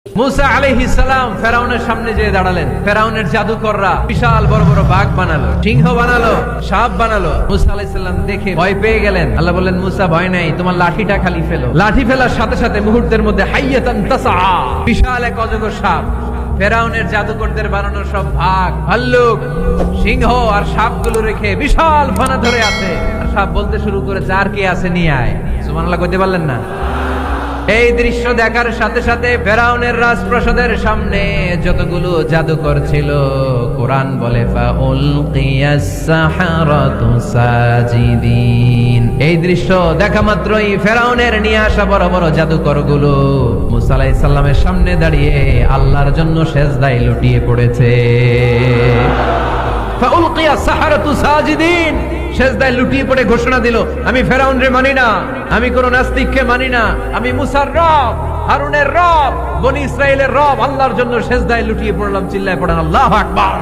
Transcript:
মুসা আলাইহিস সালাম ফেরাউনের সামনে যেয়ে দাঁড়ালেন। ফেরাউনের জাদুকররা বিশাল বড় বড় বাঘ বানালো, সিংহ বানালো, সাপ বানালো। মুসা আলাইহিস সালাম দেখে ভয় পেয়ে গেলেন। আল্লাহ বললেন, মুসা ভয় নাই, তোমার লাঠিটা খালি ফেলো। লাঠি ফেলার সাথে সাথে মুহূর্তের মধ্যে হাইয়াতান তাসআ, বিশাল এক অজগর সাপ। ফেরাউনের জাদুকরদের বানানো সব ভাগ, ভাল্লুক, সিংহ আর সাপগুলো রেখে বিশাল ফানা ধরে আছে। আর সাপ বলতে শুরু করেছে, আর কে আছে নিয়ে আয়। সুবহানাল্লাহ কইতে পারলেন না? এই দৃশ্য দেখার সাথে সাথে ফেরাউনের রাজপ্রাসাদের সামনে যতগুলো জাদুকর ছিল, কোরআন বলে ফাউলকিয়াস সাহারাতু সাজিদিন। এই দৃশ্য দেখা মাত্রই ফেরাউনের নিয়ে আসা বড় বড় জাদুকর গুলো মুসা আলাইহিস সালামের সামনে দাঁড়িয়ে আল্লাহর জন্য সেজদায় লুটিয়ে পড়েছে। ফাউলকিয়াস সাহারাতু সাজিদিন, সেজদায় লুটিয়ে পড়ে ঘোষণা দিল, আমি ফেরাউনরে মানি না, আমি কোন নাস্তিককে মানি না, আমি মুসার রব, হারুনের রব, বনি ইসরাইলের রব, আল্লাহর জন্য সেজদায় লুটিয়ে পড়লাম। চিল্লায় পড়েন আল্লাহু আকবার।